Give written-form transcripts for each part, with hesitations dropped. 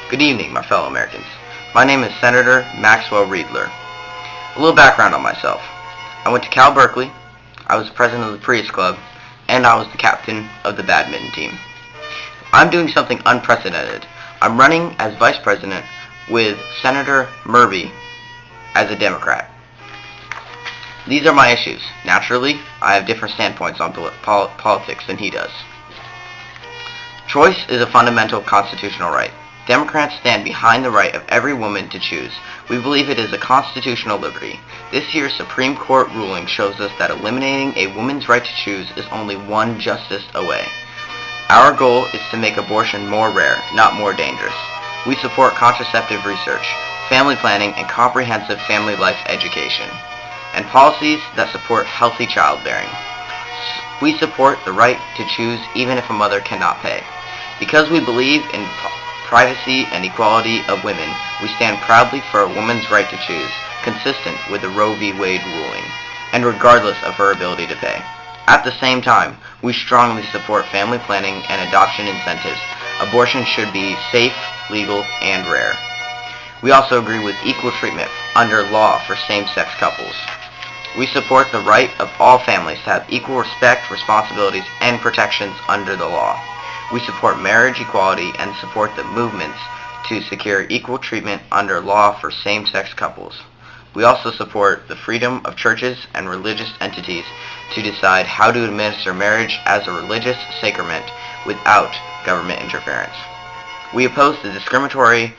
Good evening, my fellow Americans. My name is Senator Maxwell Riedler. A little background on myself. I went to Cal Berkeley, I was the president of the Prius Club, and I was the captain of the badminton team. I'm doing something unprecedented. I'm running as vice president with Senator Murby as a Democrat. These are my issues. Naturally, I have different standpoints on politics than he does. Choice is a fundamental constitutional right. Democrats stand behind the right of every woman to choose. We believe it is a constitutional liberty. This year's Supreme Court ruling shows us that eliminating a woman's right to choose is only one justice away. Our goal is to make abortion more rare, not more dangerous. We support contraceptive research, family planning, and comprehensive family life education, and policies that support healthy childbearing. We support the right to choose even if a mother cannot pay. Because we believe in privacy and equality of women, we stand proudly for a woman's right to choose, consistent with the Roe v. Wade ruling, and regardless of her ability to pay. At the same time, we strongly support family planning and adoption incentives. Abortion should be safe, legal, and rare. We also agree with equal treatment under law for same-sex couples. We support the right of all families to have equal respect, responsibilities, and protections under the law. We support marriage equality and support the movements to secure equal treatment under law for same-sex couples. We also support the freedom of churches and religious entities to decide how to administer marriage as a religious sacrament without government interference. We oppose the discriminatory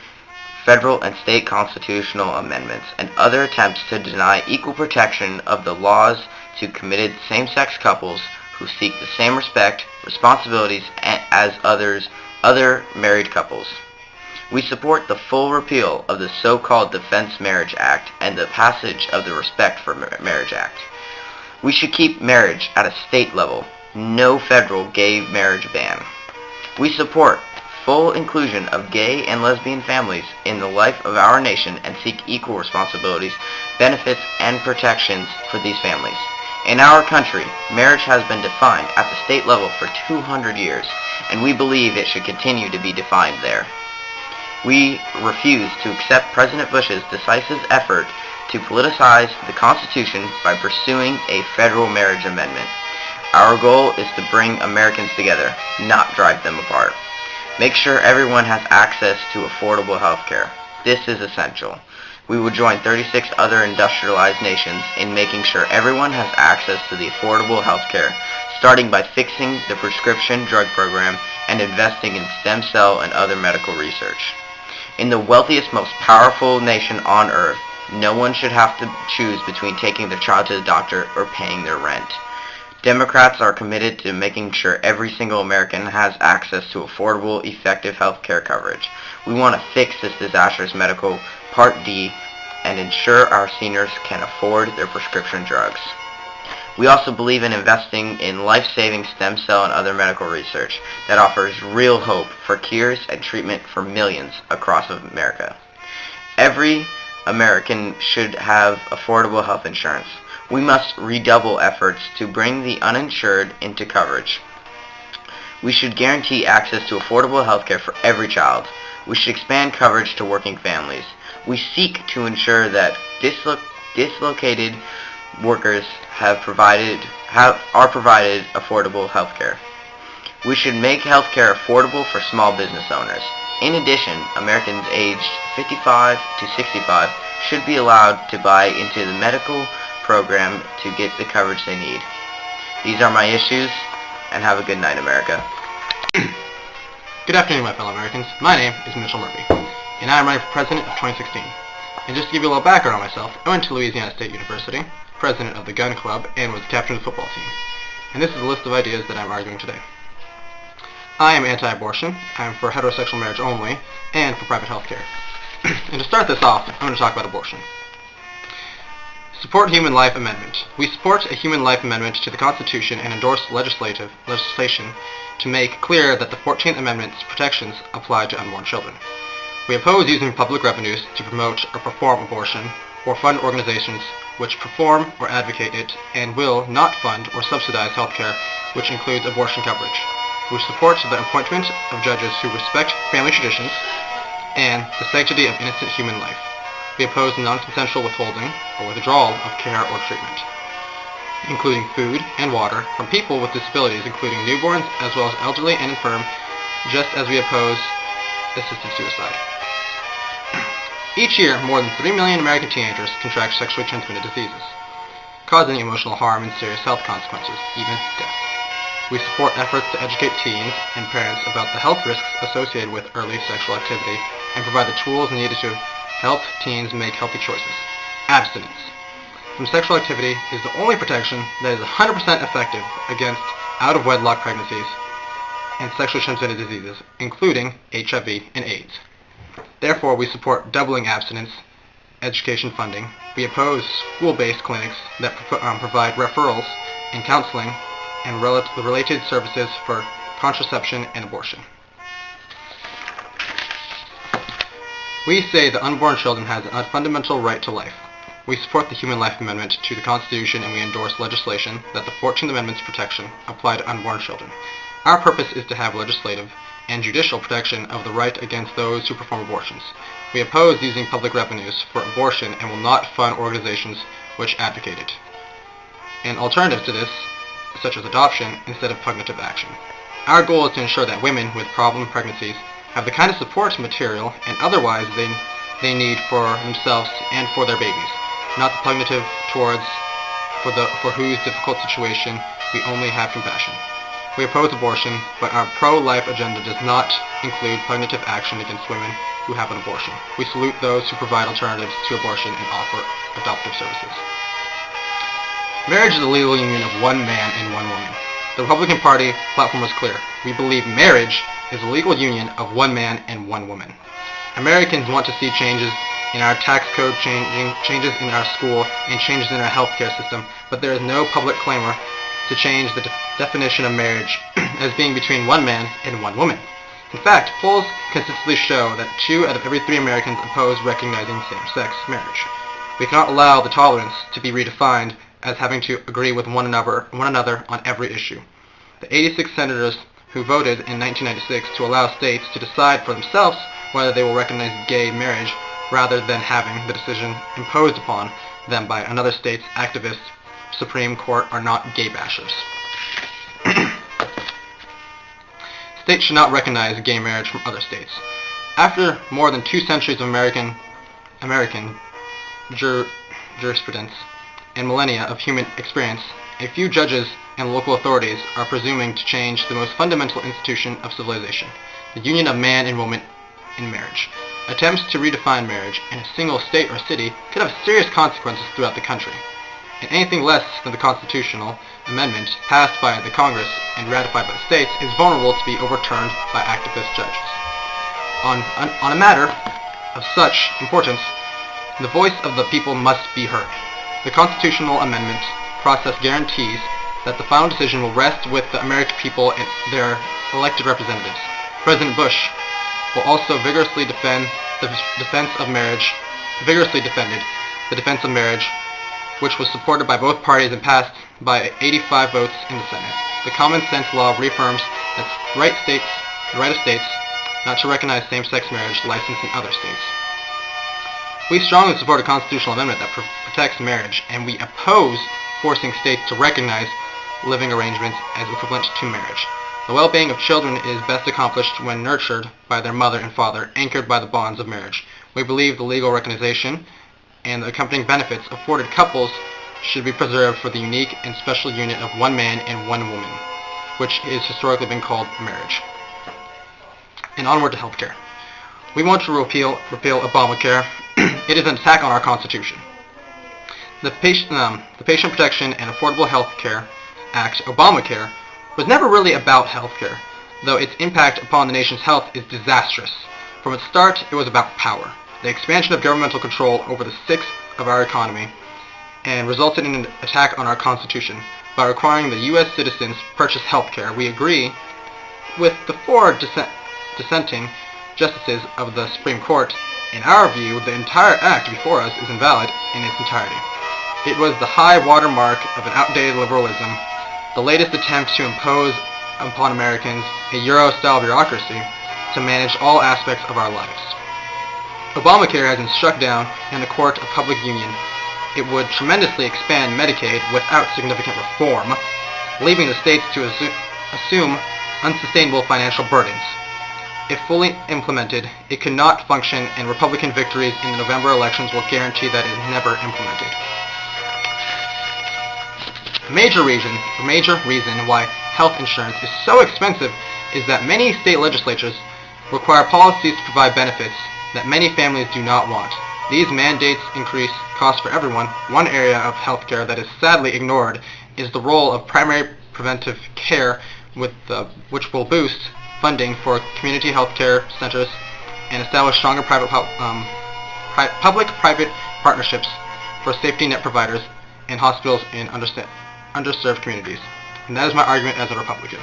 federal and state constitutional amendments and other attempts to deny equal protection of the laws to committed same-sex couples who seek the same respect, responsibilities as other married couples. We support the full repeal of the so-called Defense Marriage Act and the passage of the Respect for Marriage Act. We should keep marriage at a state level, no federal gay marriage ban. We support full inclusion of gay and lesbian families in the life of our nation and seek equal responsibilities, benefits, and protections for these families. In our country, marriage has been defined at the state level for 200 years, and we believe it should continue to be defined there. We refuse to accept President Bush's decisive effort to politicize the Constitution by pursuing a federal marriage amendment. Our goal is to bring Americans together, not drive them apart. Make sure everyone has access to affordable health care. This is essential. We will join 36 other industrialized nations in making sure everyone has access to the affordable health care, starting by fixing the prescription drug program and investing in stem cell and other medical research. In the wealthiest, most powerful nation on earth, no one should have to choose between taking their child to the doctor or paying their rent. Democrats are committed to making sure every single American has access to affordable, effective health care coverage. We want to fix this disastrous medical Part D and ensure our seniors can afford their prescription drugs. We also believe in investing in life-saving stem cell and other medical research that offers real hope for cures and treatment for millions across America. Every American should have affordable health insurance. We must redouble efforts to bring the uninsured into coverage. We should guarantee access to affordable health care for every child. We should expand coverage to working families. We seek to ensure that dislocated workers are provided affordable health care. We should make health care affordable for small business owners. In addition, Americans aged 55 to 65 should be allowed to buy into the medical program to get the coverage they need. These are my issues, and have a good night, America. Good afternoon, my fellow Americans. My name is Mitchell Murphy, and I am running for president of 2016. And just to give you a little background on myself, I went to Louisiana State University, president of the gun club, and was captain of the football team. And this is a list of ideas that I'm arguing today. I am anti-abortion, I am for heterosexual marriage only, and for private health care. And to start this off, I'm going to talk about abortion. Support Human Life Amendment. We support a Human Life Amendment to the Constitution and endorse legislation to make clear that the 14th Amendment's protections apply to unborn children. We oppose using public revenues to promote or perform abortion, or fund organizations which perform or advocate it, and will not fund or subsidize healthcare, which includes abortion coverage. We support the appointment of judges who respect family traditions and the sanctity of innocent human life. We oppose non-consensual withholding or withdrawal of care or treatment, including food and water, from people with disabilities, including newborns as well as elderly and infirm, just as we oppose assisted suicide. Each year, more than 3 million American teenagers contract sexually transmitted diseases, causing emotional harm and serious health consequences, even death. We support efforts to educate teens and parents about the health risks associated with early sexual activity and provide the tools needed to help teens make healthy choices. Abstinence from sexual activity is the only protection that is 100% effective against out-of-wedlock pregnancies and sexually transmitted diseases, including HIV and AIDS. Therefore, we support doubling abstinence education funding. We oppose school-based clinics that provide referrals and counseling and related services for contraception and abortion. We say that unborn children have a fundamental right to life. We support the Human Life Amendment to the Constitution, and we endorse legislation that the 14th Amendment's protection apply to unborn children. Our purpose is to have legislative and judicial protection of the right against those who perform abortions. We oppose using public revenues for abortion and will not fund organizations which advocate it, and alternatives to this, such as adoption, instead of punitive action. Our goal is to ensure that women with problem pregnancies have the kind of support material and otherwise they need for themselves and for their babies, not the punitive towards for whose difficult situation we only have compassion. We oppose abortion, but our pro-life agenda does not include punitive action against women who have an abortion. We salute those who provide alternatives to abortion and offer adoptive services. Marriage is a legal union of one man and one woman. The Republican Party platform is clear. We believe marriage is a legal union of one man and one woman. Americans want to see changes in our tax code, changes in our school, and changes in our healthcare system, but there is no public clamor to change the definition of marriage as being between one man and one woman. In fact, polls consistently show that 2 out of every 3 Americans oppose recognizing same-sex marriage. We cannot allow the tolerance to be redefined as having to agree with one another on every issue. The 86 senators who voted in 1996 to allow states to decide for themselves whether they will recognize gay marriage rather than having the decision imposed upon them by another state's activist Supreme Court are not gay bashers. States should not recognize gay marriage from other states. After more than 2 centuries of American jurisprudence and millennia of human experience, a few judges and local authorities are presuming to change the most fundamental institution of civilization, the union of man and woman in marriage. Attempts to redefine marriage in a single state or city could have serious consequences throughout the country, and anything less than the constitutional amendment passed by the Congress and ratified by the states is vulnerable to be overturned by activist judges. On a matter of such importance, the voice of the people must be heard. The constitutional amendment process guarantees that the final decision will rest with the American people and their elected representatives. President Bush will also vigorously defended the defense of marriage, which was supported by both parties and passed by 85 votes in the Senate. The common sense law reaffirms the right of states not to recognize same-sex marriage licensed in other states. We strongly support a constitutional amendment that protects marriage, and we oppose forcing states to recognize living arrangements as equivalent to marriage. The well-being of children is best accomplished when nurtured by their mother and father, anchored by the bonds of marriage. We believe the legal recognition and the accompanying benefits afforded couples should be preserved for the unique and special union of one man and one woman, which has historically been called marriage. And onward to healthcare. We want to repeal Obamacare. It is an attack on our Constitution. The Patient Protection and Affordable Health Care Act, Obamacare, was never really about healthcare, though its impact upon the nation's health is disastrous. From its start, it was about power, the expansion of governmental control over the 1/6 of our economy, and resulted in an attack on our Constitution. By requiring the U.S. citizens purchase healthcare, we agree with the 4 dissenting justices of the Supreme Court. In our view, the entire act before us is invalid in its entirety. It was the high watermark of an outdated liberalism, the latest attempt to impose upon Americans a Euro-style bureaucracy to manage all aspects of our lives. Obamacare has been struck down in the court of public union. It would tremendously expand Medicaid without significant reform, leaving the states to assume unsustainable financial burdens. If fully implemented, it could not function, and Republican victories in the November elections will guarantee that it is never implemented. A major reason why health insurance is so expensive is that many state legislatures require policies to provide benefits that many families do not want. These mandates increase costs for everyone. One area of healthcare that is sadly ignored is the role of primary preventive care, which will boost funding for community healthcare centers and establish stronger public-private partnerships for safety net providers and hospitals in underserved communities. And that is my argument as a Republican.